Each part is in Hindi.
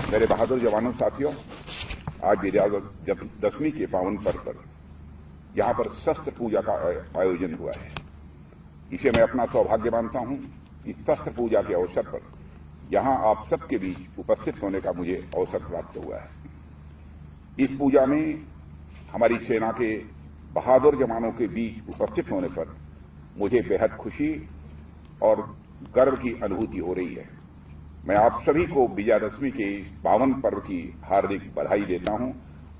मेरे बहादुर जवानों साथियों, आज विजयादशमी के पावन पर्व पर यहां पर शस्त्र पूजा का आयोजन हुआ है। इसे मैं अपना सौभाग्य मानता हूं कि शस्त्र पूजा के अवसर पर यहां आप सबके बीच उपस्थित होने का मुझे अवसर प्राप्त हुआ है। इस पूजा में हमारी सेना के बहादुर जवानों के बीच उपस्थित होने पर मुझे बेहद खुशी और गर्व की अनुभूति हो रही है। मैं आप सभी को विजयादशमी के इस पावन पर्व की हार्दिक बधाई देता हूं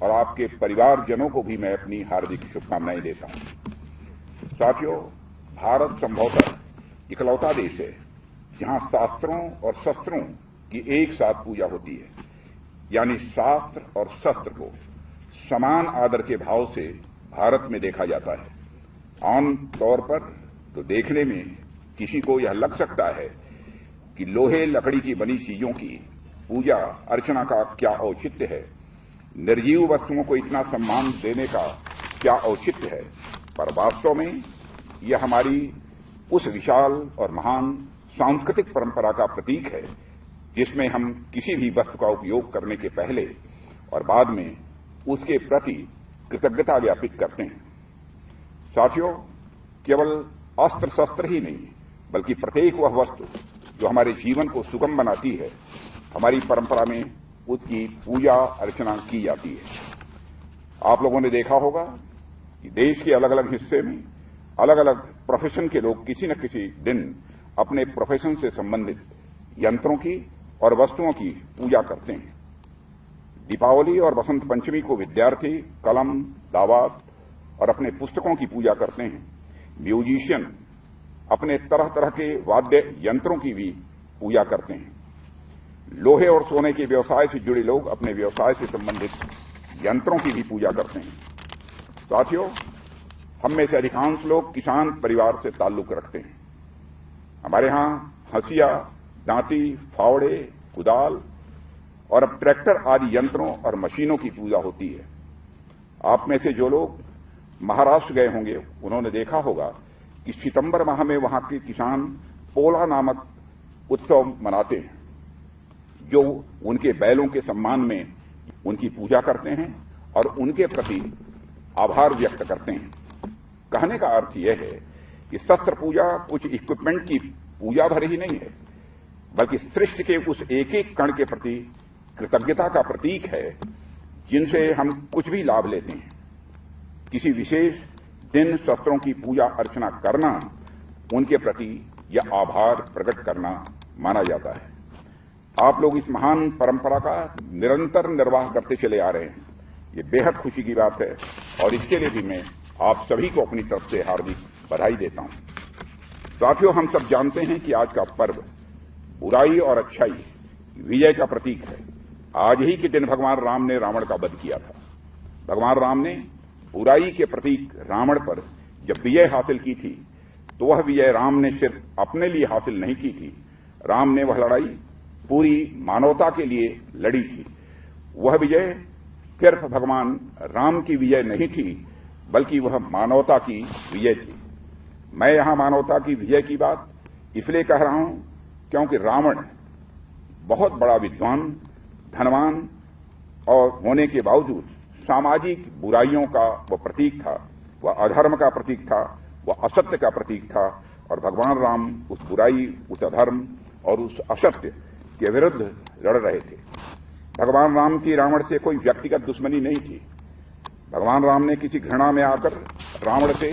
और आपके परिवारजनों को भी मैं अपनी हार्दिक शुभकामनाएं देता हूं। साथियों, भारत संभवतः इकलौता देश है जहां शास्त्रों और शस्त्रों की एक साथ पूजा होती है, यानी शास्त्र और शस्त्र को समान आदर के भाव से भारत में देखा जाता है। आम तौर पर तो देखने में किसी को यह लग सकता है कि लोहे लकड़ी की बनी चीजों की पूजा अर्चना का क्या औचित्य है, निर्जीव वस्तुओं को इतना सम्मान देने का क्या औचित्य है, पर वास्तव में यह हमारी उस विशाल और महान सांस्कृतिक परंपरा का प्रतीक है जिसमें हम किसी भी वस्तु का उपयोग करने के पहले और बाद में उसके प्रति कृतज्ञता ज्ञापित करते हैं। साथियों, केवल अस्त्र शस्त्र ही नहीं बल्कि प्रत्येक वह वस्तु जो हमारे जीवन को सुगम बनाती है, हमारी परंपरा में उसकी पूजा अर्चना की जाती है। आप लोगों ने देखा होगा कि देश के अलग अलग हिस्से में अलग अलग प्रोफेशन के लोग किसी न किसी दिन अपने प्रोफेशन से संबंधित यंत्रों की और वस्तुओं की पूजा करते हैं। दीपावली और बसंत पंचमी को विद्यार्थी कलम, दावात और अपने पुस्तकों की पूजा करते हैं। म्यूजिशियन अपने तरह तरह के वाद्य यंत्रों की भी पूजा करते हैं। लोहे और सोने के व्यवसाय से जुड़े लोग अपने व्यवसाय से संबंधित यंत्रों की भी पूजा करते हैं। साथियों, हम में से अधिकांश लोग किसान परिवार से ताल्लुक रखते हैं। हमारे यहां हंसिया, दांती, फावड़े, कुदाल और अब ट्रैक्टर आदि यंत्रों और मशीनों की पूजा होती है। आप में से जो लोग महाराष्ट्र गए होंगे उन्होंने देखा होगा कि सितंबर माह में वहां के किसान पोला नामक उत्सव मनाते हैं, जो उनके बैलों के सम्मान में उनकी पूजा करते हैं और उनके प्रति आभार व्यक्त करते हैं। कहने का अर्थ यह है कि शस्त्र पूजा कुछ इक्विपमेंट की पूजा भर ही नहीं है, बल्कि सृष्टि के उस एक एक कण के प्रति कृतज्ञता का प्रतीक है जिनसे हम कुछ भी लाभ लेते हैं। किसी विशेष दिन शस्त्रों की पूजा अर्चना करना उनके प्रति यह आभार प्रकट करना माना जाता है। आप लोग इस महान परंपरा का निरंतर निर्वाह करते चले आ रहे हैं, ये बेहद खुशी की बात है और इसके लिए भी मैं आप सभी को अपनी तरफ से हार्दिक बधाई देता हूं। साथियों, हम सब जानते हैं कि आज का पर्व बुराई और अच्छाई विजय का प्रतीक है। आज ही के दिन भगवान राम ने रावण का वध किया था। भगवान राम ने बुराई के प्रतीक रावण पर जब विजय हासिल की थी तो वह विजय राम ने सिर्फ अपने लिए हासिल नहीं की थी, राम ने वह लड़ाई पूरी मानवता के लिए लड़ी थी। वह विजय सिर्फ भगवान राम की विजय नहीं थी बल्कि वह मानवता की विजय थी। मैं यहां मानवता की विजय की बात इसलिए कह रहा हूं क्योंकि रावण बहुत बड़ा विद्वान, धनवान और होने के बावजूद सामाजिक बुराइयों का वह प्रतीक था, वह अधर्म का प्रतीक था, वह असत्य का प्रतीक था और भगवान राम उस बुराई, उस अधर्म और उस असत्य के विरुद्ध लड़ रहे थे। भगवान राम की रावण से कोई व्यक्तिगत दुश्मनी नहीं थी। भगवान राम ने किसी घृणा में आकर रावण से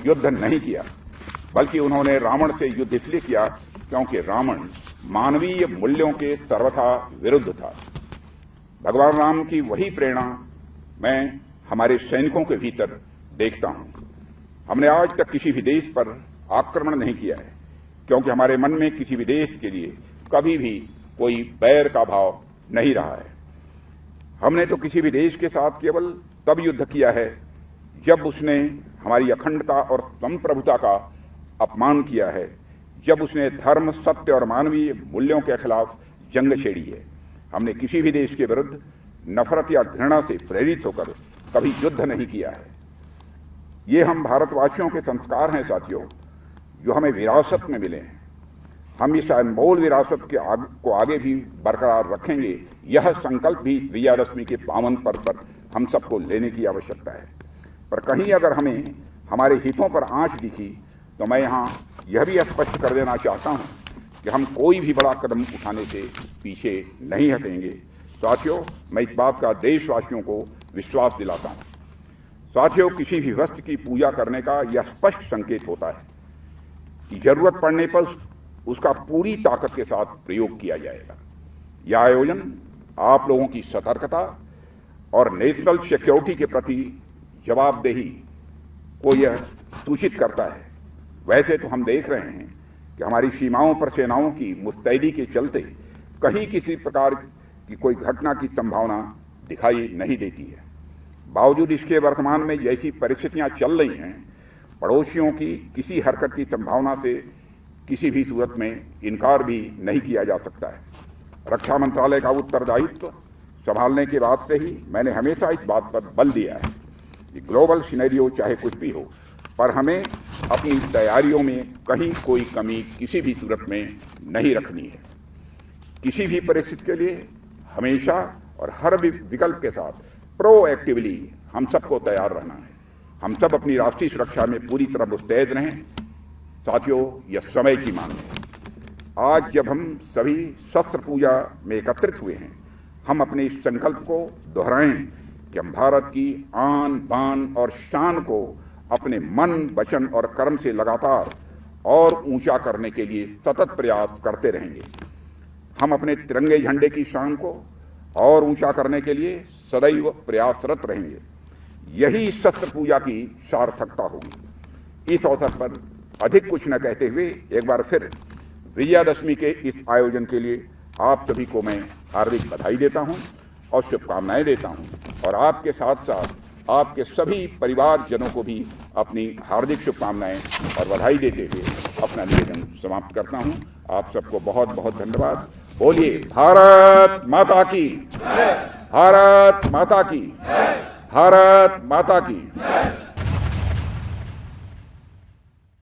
युद्ध नहीं किया, बल्कि उन्होंने रावण से युद्ध इसलिए किया क्योंकि रावण मानवीय मूल्यों के सर्वथा विरुद्ध था। भगवान राम की वही प्रेरणा मैं हमारे सैनिकों के भीतर देखता हूं। हमने आज तक किसी भी देश पर आक्रमण नहीं किया है क्योंकि हमारे मन में किसी भी देश के लिए कभी भी कोई बैर का भाव नहीं रहा है। हमने तो किसी भी देश के साथ केवल तब युद्ध किया है जब उसने हमारी अखंडता और संप्रभुता का अपमान किया है, जब उसने धर्म, सत्य और मानवीय मूल्यों के खिलाफ जंग छेड़ी है। हमने किसी भी देश के विरुद्ध नफरत या घृणा से प्रेरित होकर कभी युद्ध नहीं किया है। ये हम भारतवासियों के संस्कार हैं साथियों, जो हमें विरासत में मिले हैं। हम इस अनमोल विरासत को आगे भी बरकरार रखेंगे, यह संकल्प भी विजयादशमी के पावन पर्व पर हम सबको लेने की आवश्यकता है। पर कहीं अगर हमें हमारे हितों पर आंच दिखी तो मैं यहाँ यह भी स्पष्ट कर देना चाहता हूँ कि हम कोई भी बड़ा कदम उठाने से पीछे नहीं हटेंगे। साथियों, मैं इस बात का देशवासियों को विश्वास दिलाता हूँ। साथियों, किसी भी वस्तु की पूजा करने का यह स्पष्ट संकेत होता है कि जरूरत पड़ने पर उसका पूरी ताकत के साथ प्रयोग किया जाएगा। यह आयोजन आप लोगों की सतर्कता और नेशनल सिक्योरिटी के प्रति जवाबदेही को यह सूचित करता है। वैसे तो हम देख रहे हैं कि हमारी सीमाओं पर सेनाओं की मुस्तैदी के चलते कहीं किसी प्रकार की कोई घटना की संभावना दिखाई नहीं देती है। बावजूद इसके वर्तमान में जैसी परिस्थितियां चल रही हैं, पड़ोसियों की किसी हरकत की संभावना से किसी भी सूरत में इनकार भी नहीं किया जा सकता है। रक्षा मंत्रालय का उत्तरदायित्व संभालने के बाद से ही मैंने हमेशा इस बात पर बल दिया है कि ग्लोबल सिनेरियो चाहे कुछ भी हो, पर हमें अपनी तैयारियों में कहीं कोई कमी किसी भी सूरत में नहीं रखनी है। किसी भी परिस्थिति के लिए हमेशा और हर विकल्प के साथ प्रोएक्टिवली हम सबको तैयार रहना है। हम सब अपनी राष्ट्रीय सुरक्षा में पूरी तरह मुस्तैद रहें। साथियों, यह समय की मांग है। आज जब हम सभी शस्त्र पूजा में एकत्रित हुए हैं, हम अपने इस संकल्प को दोहराएं कि हम भारत की आन बान और शान को अपने मन, वचन और कर्म से लगातार और ऊंचा करने के लिए सतत प्रयास करते रहेंगे। हम अपने तिरंगे झंडे की शान को और ऊंचा करने के लिए सदैव प्रयासरत रहेंगे। यही शस्त्र पूजा की सार्थकता होगी। इस अवसर पर अधिक कुछ न कहते हुए एक बार फिर विजयादशमी के इस आयोजन के लिए आप सभी को मैं हार्दिक बधाई देता हूं और शुभकामनाएं देता हूं, और आपके साथ साथ आपके सभी परिवारजनों को भी अपनी हार्दिक शुभकामनाएं और बधाई देते हुए अपना निवेदन समाप्त करता हूं। आप सबको बहुत बहुत धन्यवाद। बोलिए भारत माता की, भारत माता की, भारत माता की।